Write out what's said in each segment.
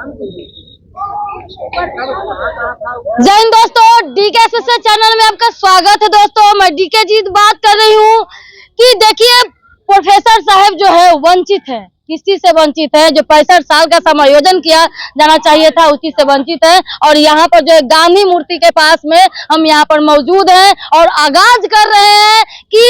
जय हिंद दोस्तों, DK channel में आपका स्वागत है। दोस्तों, मैं डीके जी बात कर रही हूँ कि देखिए प्रोफेसर साहब जो है वंचित है, किस चीज से वंचित है? जो 65 साल का समायोजन किया जाना चाहिए था उस चीज से वंचित है। और यहाँ पर जो है गांधी मूर्ति के पास में हम यहाँ पर मौजूद हैं और आगाज कर रहे हैं कि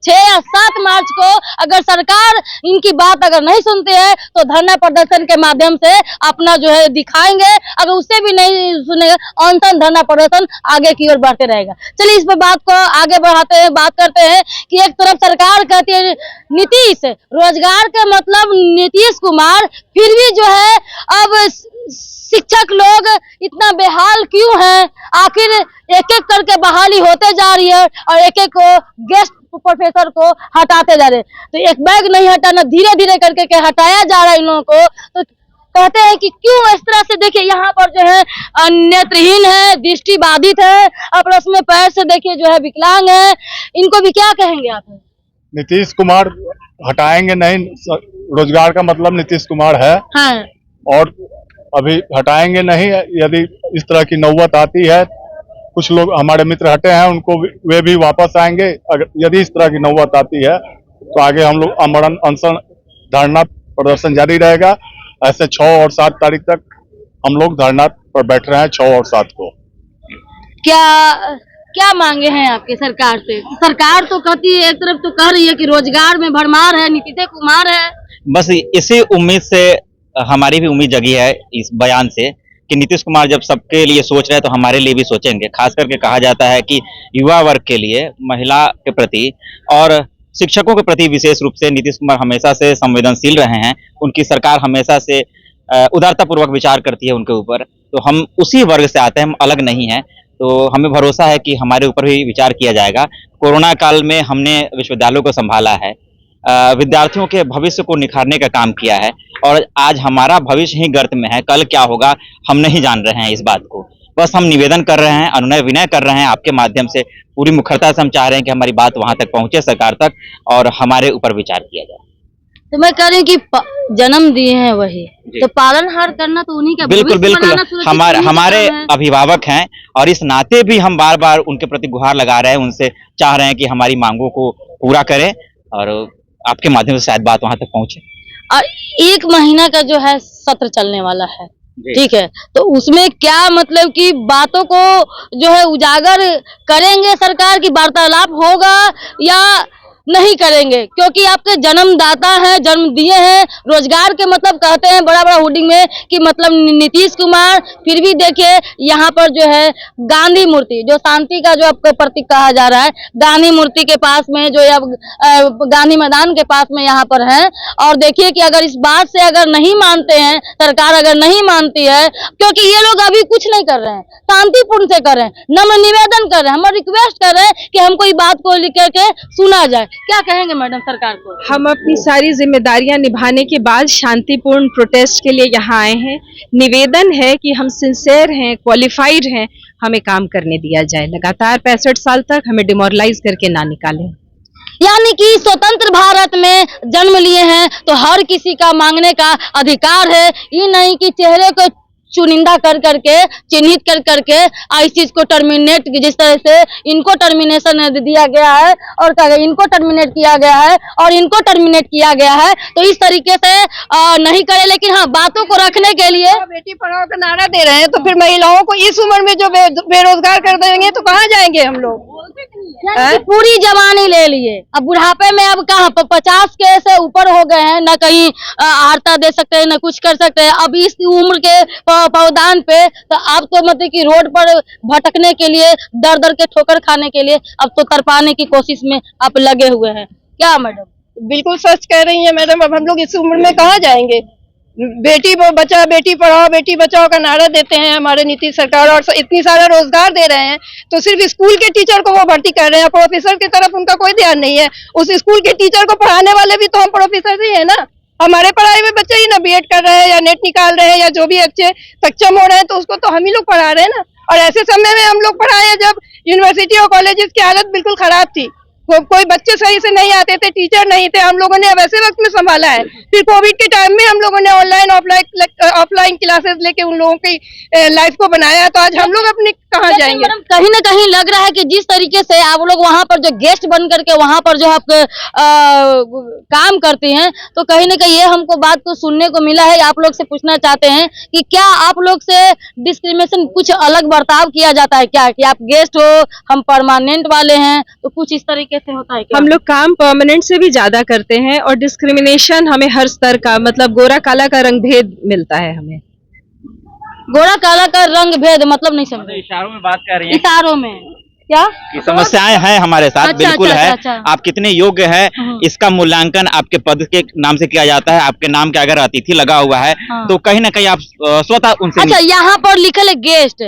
6 या 7 मार्च को अगर सरकार इनकी बात अगर नहीं सुनती है तो धरना प्रदर्शन के माध्यम से अपना जो है दिखाएंगे। अगर उससे भी नहीं सुनेगा, अनशन धरना प्रदर्शन आगे की ओर बढ़ते रहेगा। चलिए इस पर बात को आगे बढ़ाते हैं, बात करते हैं कि एक तरफ सरकार कहती है नीतीश रोजगार के मतलब नीतीश कुमार, फिर भी जो है अब शिक्षक लोग इतना बेहाल क्यों हैं? आखिर एक एक करके बहाली होते जा रही है और एक एक को गेस्ट प्रोफेसर को हटाते जा रहे हैं। तो एक बैग नहीं हटाना, धीरे धीरे करके के हटाया जा रहा है इन लोगों को। तो कहते हैं कि क्यों इस तरह से? देखिए यहाँ पर जो है नेत्रहीन है, दृष्टि बाधित है, और उसमें पैर से देखिए जो है विकलांग है। इनको भी क्या कहेंगे आप? नीतीश कुमार हटाएंगे नहीं, रोजगार का मतलब नीतीश कुमार है। हाँ। और अभी हटाएंगे नहीं। यदि इस तरह की नौबत आती है, कुछ लोग हमारे मित्र हटे हैं, उनको वे भी वापस आएंगे। अगर यदि इस तरह की नौबत आती है तो आगे हम लोग आमरण अनशन धरना प्रदर्शन जारी रहेगा। ऐसे 6 और 7 तारीख तक हम लोग धरना पर बैठ रहे हैं, 6 और 7 को। क्या मांगे हैं आपके सरकार से? सरकार तो कहती है, एक तरफ तो कह रही है कि रोजगार में भरमार है, नीतीश कुमार है। बस इसी उम्मीद से हमारी भी उम्मीद जगी है इस बयान से कि नीतीश कुमार जब सबके लिए सोच रहे हैं तो हमारे लिए भी सोचेंगे। खास करके कहा जाता है कि युवा वर्ग के लिए, महिला के प्रति और शिक्षकों के प्रति विशेष रूप से नीतीश कुमार हमेशा से संवेदनशील रहे हैं। उनकी सरकार हमेशा से उदारतापूर्वक विचार करती है उनके ऊपर। तो हम उसी वर्ग से आते हैं, हम अलग नहीं हैं। तो हमें भरोसा है कि हमारे ऊपर भी विचार किया जाएगा। कोरोना काल में हमने विश्वविद्यालयों को संभाला है, विद्यार्थियों के भविष्य को निखारने का काम किया है, और आज हमारा भविष्य ही गर्त में है। कल क्या होगा हम नहीं जान रहे हैं इस बात को। बस हम निवेदन कर रहे हैं, अनुनय विनय कर रहे हैं आपके माध्यम से। पूरी मुखरता से हम चाह रहे हैं कि हमारी बात वहां तक पहुंचे, सरकार तक, और हमारे ऊपर विचार किया जाए। तो मैं कह रही हूँ कि जन्म दिए हैं वही, तो पालनहार करना तो उन्हीं का। बिल्कुल बिल्कुल, हमारे अभिभावक हैं और इस नाते भी हम बार बार उनके प्रति गुहार लगा रहे हैं, उनसे चाह रहे हैं कि हमारी मांगों को पूरा करें, और आपके माध्यम से शायद बात वहां तक पहुंचे। और 1 महीना का जो है सत्र चलने वाला है, ठीक है, तो उसमें क्या मतलब कि बातों को जो है उजागर करेंगे सरकार की, वार्तालाप होगा या नहीं करेंगे? क्योंकि आपके जन्मदाता हैं, जन्म दिए हैं, रोजगार के मतलब कहते हैं बड़ा बड़ा होर्डिंग में कि मतलब नीतीश कुमार। फिर भी देखिए यहाँ पर जो है गांधी मूर्ति, जो शांति का जो आपको प्रतीक कहा जा रहा है, गांधी मूर्ति के पास में जो अब गांधी मैदान के पास में यहाँ पर है। और देखिए कि अगर इस बात से अगर नहीं मानते हैं, सरकार अगर नहीं मानती है, क्योंकि ये लोग अभी कुछ नहीं कर रहे हैं, शांतिपूर्ण से कर रहे हैं, नम्र निवेदन कर रहे हैं, हम रिक्वेस्ट कर रहे हैं कि हमको इस बात को लेकर के सुना जाए। क्या कहेंगे मैडम सरकार को? हम अपनी सारी जिम्मेदारियां निभाने के बाद शांतिपूर्ण प्रोटेस्ट के लिए यहाँ आए हैं। निवेदन है कि हम सिंसियर हैं, क्वालिफाइड हैं, हमें काम करने दिया जाए। लगातार 65 साल तक हमें डिमोरलाइज करके ना निकालें। यानी कि स्वतंत्र भारत में जन्म लिए हैं तो हर किसी का मांगने का अधिकार है। ये नहीं कि चेहरे को चुनिंदा कर करके, चिन्हित कर करके इस चीज को टर्मिनेट, जिस तरह से इनको टर्मिनेशन दिया गया है और इनको टर्मिनेट किया गया है और इनको टर्मिनेट किया गया है, तो इस तरीके से नहीं करे। लेकिन हाँ, बातों को रखने के लिए बेटी पढ़ाओ का नारा दे रहे हैं, तो फिर महिलाओं को इस उम्र में जो बेरोजगार कर देंगे तो कहाँ जाएंगे हम लोग? पूरी जवानी ले लिए, अब बुढ़ापे में अब कहाँ 50 के से ऊपर हो गए हैं, न कहीं आहारता दे सकते हैं, न कुछ कर सकते हैं। अब इस उम्र के पौधान पे तो अब तो मतलब कि रोड पर भटकने के लिए, दर दर के ठोकर खाने के लिए अब तो तरपाने की कोशिश में आप लगे हुए हैं। क्या मैडम? बिल्कुल सच कह रही है मैडम। अब हम लोग इस उम्र में कहाँ जाएंगे? बेटी बचाओ, बेटी पढ़ाओ, बेटी बचाओ का नारा देते हैं हमारे नीतीश सरकार, और इतनी सारा रोजगार दे रहे हैं, तो सिर्फ स्कूल के टीचर को वो भर्ती कर रहे हैं, प्रोफेसर की तरफ उनका कोई ध्यान नहीं है। उस स्कूल के टीचर को पढ़ाने वाले भी तो हम प्रोफेसर ही है ना। हमारे पढ़ाई में बच्चे ही ना बीएड कर रहे हैं या नेट निकाल रहे हैं या जो भी अच्छे सक्षम हो रहे हैं, तो उसको तो हम ही लोग पढ़ा रहे हैं ना। और ऐसे समय में हम लोग पढ़ाए हैं जब यूनिवर्सिटी और कॉलेजेस की हालत बिल्कुल खराब थी, कोई बच्चे सही से नहीं आते थे, टीचर नहीं थे। हम लोगों ने अब ऐसे वक्त में संभाला है। फिर कोविड के टाइम में हम लोगों ने ऑनलाइन ऑफलाइन ऑफलाइन क्लासेस लेके उन लोगों की लाइफ को बनाया, तो आज हम लोग अपने कहाँ जाएंगे? मैडम कहीं ना कहीं लग रहा है कि जिस तरीके से आप लोग वहाँ पर जो गेस्ट बन करके वहाँ पर जो आप काम करती हैं, तो कहीं ना कहीं ये हमको बात को सुनने को मिला है। आप लोग से पूछना चाहते हैं कि क्या आप लोग से डिस्क्रिमिनेशन कुछ अलग बर्ताव किया जाता है क्या, कि आप गेस्ट हो, हम परमानेंट वाले हैं, तो कुछ इस तरीके से होता है क्या? हम लोग काम परमानेंट से भी ज्यादा करते हैं और डिस्क्रिमिनेशन हमें हर स्तर का, मतलब गोरा काला का रंग भेद मिलता है हमें। गोरा काला का रंग भेद मतलब नहीं समझ, इशारों में बात कर रही हैं इशारों में क्या कि समस्याएं हैं हमारे साथ। अच्छा, बिल्कुल अच्छा, है। अच्छा। आप कितने योग्य हैं इसका मूल्यांकन आपके पद के नाम से किया जाता है। आपके नाम के अगर अतिथि लगा हुआ है हाँ। तो कहीं ना कहीं आप स्वतः उनसे अच्छा, यहाँ पर लिखल है गेस्ट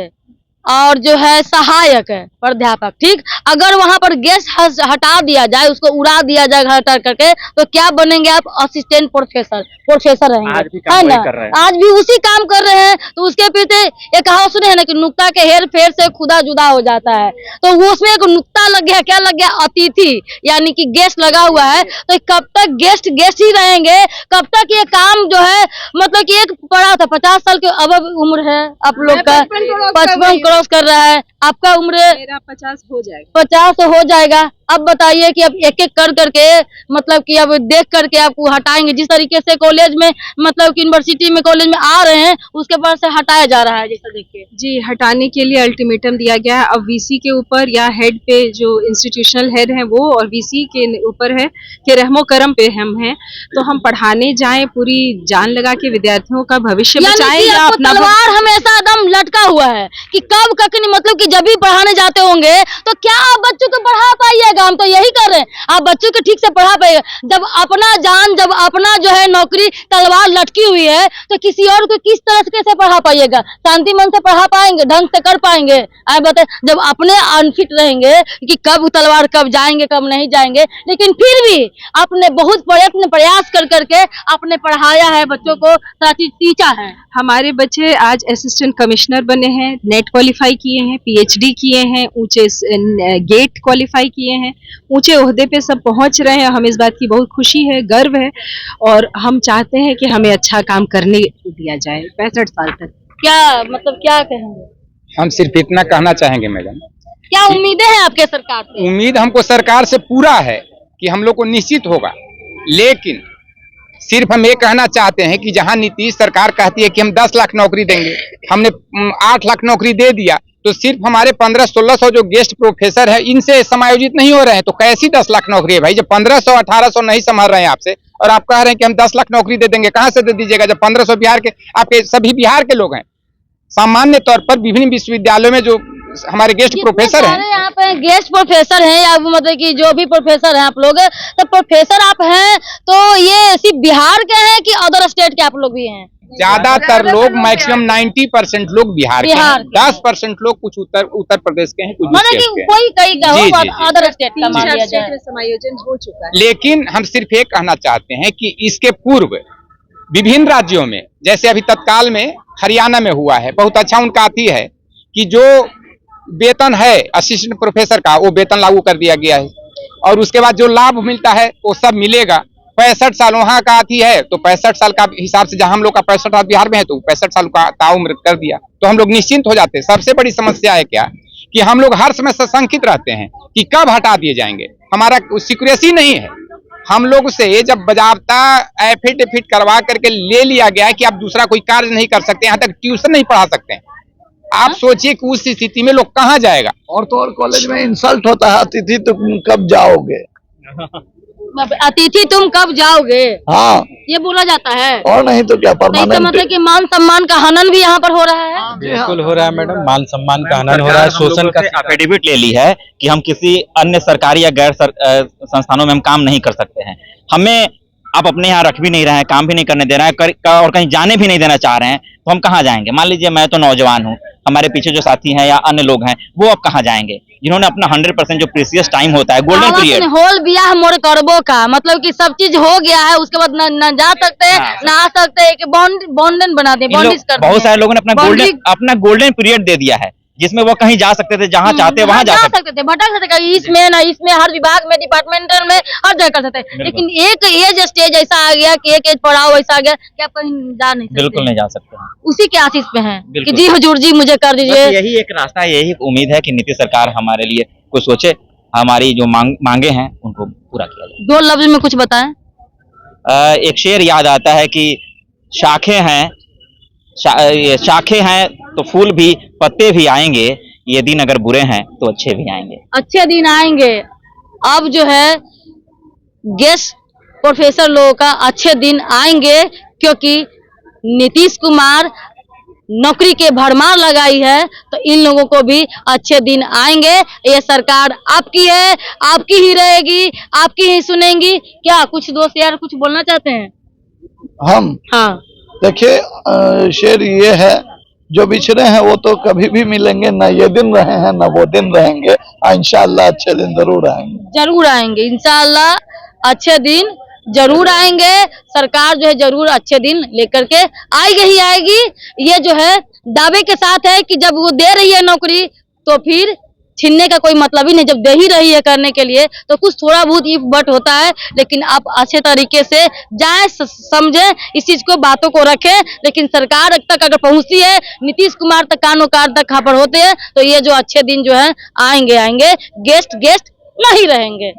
और जो है सहायक है प्राध्यापक, ठीक। अगर वहाँ पर गेस्ट हटा दिया जाए, उसको उड़ा दिया जाए हटा करके, तो क्या बनेंगे आप? असिस्टेंट प्रोफेसर रहेंगे, आज भी काम है ना? वही कर रहे हैं। आज भी उसी काम कर रहे हैं। तो उसके पीछे एक कहावत सुने है ना कि नुक्ता के हेर फेर से खुदा जुदा हो जाता है। तो वो उसमें एक नुक्ता लग गया, क्या लग गया? अतिथि यानी कि गेस्ट लगा हुआ है। तो कब तक गेस्ट ही रहेंगे? कब तक ये काम जो है, मतलब कि एक पड़ा था 50 साल के अब उम्र है आप लोग का, 55 क्रॉस कर रहा है, आपका उम्र मेरा 50 हो जाएगा। 50 हो जाएगा। अब बताइए कि अब एक एक कर करके, मतलब कि अब देख करके आपको हटाएंगे। जिस तरीके से कॉलेज में, मतलब कि यूनिवर्सिटी में, कॉलेज में आ रहे हैं, उसके बाद से हटाया जा रहा है, जैसा देखिए। जी, हटाने के लिए अल्टीमेटम दिया गया है। अब वीसी के ऊपर या हेड पे, जो इंस्टीट्यूशनल हेड है वो, और वीसी के ऊपर है कि रहमो करम पे हम हैं। तो हम पढ़ाने जाएं, पूरी जान लगा के विद्यार्थियों का भविष्य बचाएं, या अपना तलवार हमेशा एकदम लटका हुआ है कि कब कखनी, मतलब कि जब भी पढ़ाने जाते होंगे तो क्या आप बच्चों को पढ़ा पाइएगा? हम तो यही कर रहे हैं, आप बच्चों को ठीक से पढ़ा पाइएगा। जब अपना जान, जब अपना जो है नौकरी तलवार लटकी हुई है, तो किसी और को किस तरह से कैसे पढ़ा पाइएगा? शांति मन से पढ़ा पाएंगे? ढंग से कर पाएंगे? आप बताए, जब अपने अनफिट रहेंगे कि कब तलवार कब जाएंगे कब नहीं जाएंगे, लेकिन फिर भी आपने बहुत प्रयास कर करके आपने पढ़ाया है बच्चों को, टीचा है। हमारे बच्चे आज असिस्टेंट कमिश्नर बने हैं, नेट क्वालिफाई किए हैं, पीएचडी किए हैं, ऊंचे गेट क्वालिफाई किए हैं, ऊंचे ओहदे पे सब पहुंच रहे हैं। हमें इस बात की बहुत खुशी है, गर्व है, और हम चाहते हैं कि हमें अच्छा काम करने दिया जाए 65 साल तक। क्या मतलब क्या कहेंगे? हम सिर्फ इतना कहना चाहेंगे मैडम, क्या उम्मीदें हैं आपके सरकार से? उम्मीद हमको सरकार से पूरा है कि हम लोग को निश्चित होगा, लेकिन सिर्फ हम ये कहना चाहते हैं कि जहां नीतीश सरकार कहती है कि हम 10 लाख नौकरी देंगे, हमने 8 लाख नौकरी दे दिया, तो सिर्फ हमारे 1500-1600 जो गेस्ट प्रोफेसर है इनसे समायोजित नहीं हो रहे हैं। तो कैसी 10 लाख नौकरी है भाई? जब 1500-1800 नहीं संभाल रहे हैं आपसे, और आप कह रहे हैं कि हम 10 लाख नौकरी दे देंगे, कहां से दे दीजिएगा? जब 1500 बिहार के, आपके सभी बिहार के लोग हैं। सामान्य तौर पर विभिन्न विश्वविद्यालयों में जो हमारे गेस्ट प्रोफेसर हैं, यहाँ पे गेस्ट प्रोफेसर हैं, या मतलब कि जो भी प्रोफेसर हैं आप लोग, तो प्रोफेसर आप हैं, तो ये सिर्फ बिहार के हैं कि अदर स्टेट के आप लोग भी हैं? ज्यादातर लोग, मैक्सिमम 90% लोग बिहार के हैं, के। 10% लोग कुछ उत्तर प्रदेश के हैं, कुछ मतलब स्टेट कि के हैं। कोई कई का जी, हो, जी, जी। अदर स्टेट का मान लिया जाए। समायोजन हो चुका है। लेकिन हम सिर्फ ये कहना चाहते हैं कि इसके पूर्व विभिन्न राज्यों में, जैसे अभी तत्काल में हरियाणा में हुआ है, बहुत अच्छा उनका अति है कि जो वेतन है असिस्टेंट प्रोफेसर का, वो वेतन लागू कर दिया गया है, और उसके बाद जो लाभ मिलता है वो सब मिलेगा। 65 साल वहाँ का अति है, तो 65 साल का हिसाब से, जहां हम लोग का 65 साल बिहार में है, तो 65 साल का ताउम्र कर दिया, तो हम लोग निश्चिंत हो जाते हैं। सबसे बड़ी समस्या है क्या कि हम लोग हर समय सशंकित रहते हैं कि कब हटा दिए जाएंगे। हमारा सिक्योरेसी नहीं है। हम लोग से जब बजाबता एफिडेविट करवा करके ले लिया गया है कि आप दूसरा कोई कार्य नहीं कर सकते, यहाँ तक ट्यूशन नहीं पढ़ा सकते हैं। आप सोचिए कि उस स्थिति में लोग कहाँ जाएगा। और तो और कॉलेज में इंसल्ट होता है, अतिथि तुम कब जाओगे, अतिथि तुम कब जाओगे, हाँ, ये बोला जाता है। और नहीं तो क्या तो इसका परमानेंट। मतलब कि मान सम्मान का हनन भी यहाँ पर हो रहा है। बिल्कुल हो रहा है मैडम, मान सम्मान का हनन हो रहा है, शोषण का एफिडेविट ले ली है कि हम किसी अन्य सरकारी या गैर संस्थानों में हम काम नहीं कर सकते हैं। हमें आप अपने यहाँ रख भी नहीं रहे हैं, काम भी नहीं करने दे रहे हैं, और कहीं जाने भी नहीं देना चाह रहे हैं, तो हम कहाँ जाएंगे? मान लीजिए मैं तो नौजवान हूँ, हमारे पीछे जो साथी हैं या अन्य लोग हैं, वो अब कहाँ जाएंगे, जिन्होंने अपना 100% जो प्रीसियस टाइम होता है, गोल्डन पीरियड। होल बियाह मोर करबो का मतलब कि सब चीज हो गया है, उसके बाद न जा सकते हैं, हाँ। ना आ सकते हैं, बॉन्डन बना दे, बॉन्डिस कर बहुत सारे लोगों ने अपना गोल्डन पीरियड दे दिया है जिसमें वो कहीं जा सकते थे, जहाँ चाहते वहाँ जा सकते थे, भटक सकते थे, इसमें ना इसमें, हर विभाग में, डिपार्टमेंटल में, हर जगह कर सकते हैं। लेकिन एक एज स्टेज ऐसा आ गया कि एक एज पढ़ाओ ऐसा आ गया कि आप कहीं जा नहीं सकते। बिल्कुल नहीं जा सकते हैं। उसी के आशीष पे हैं कि बिल्कुल। जी हुजूर जी मुझे कर बस दीजिए। यही एक रास्ता है, यही उम्मीद है कि नीतीश सरकार हमारे लिए कुछ सोचे, हमारी जो मांगे हैं उनको पूरा किया जाए। 2 लफ्ज में कुछ बताएं। एक शेर याद आता है कि शाखें हैं, ये शाखें हैं तो फूल भी, पत्ते भी आएंगे, ये दिन अगर बुरे हैं तो अच्छे भी आएंगे। अच्छे दिन आएंगे। अब जो है गेस्ट प्रोफेसर लोगों का अच्छे दिन आएंगे, क्योंकि नीतीश कुमार नौकरी के भरमार लगाई है, तो इन लोगों को भी अच्छे दिन आएंगे। ये सरकार आपकी है, आपकी ही रहेगी, आपकी ही सुनेंगी। क्या कुछ दोस्त यार कुछ बोलना चाहते हैं? हम हाँ, देखिए, शेर ये है, जो बिछड़े हैं वो तो कभी भी मिलेंगे, ना ये दिन रहे हैं ना वो दिन रहेंगे। इंशाअल्लाह अच्छे दिन जरूर आएंगे। जरूर आएंगे, इंशाअल्लाह अच्छे दिन जरूर आएंगे। सरकार जो है जरूर अच्छे दिन लेकर के आएगी ही आएगी। ये जो है दावे के साथ है कि जब वो दे रही है नौकरी तो फिर छीनने का कोई मतलब ही नहीं। जब दे ही रही है करने के लिए तो कुछ थोड़ा बहुत इफ बट होता है, लेकिन आप अच्छे तरीके से जाए, समझे, इस चीज को, बातों को रखें। लेकिन सरकार तक अगर पहुंचती है, नीतीश कुमार तक, कानो कार तक खबर होते हैं, तो ये जो अच्छे दिन जो है आएंगे आएंगे, गेस्ट नहीं रहेंगे।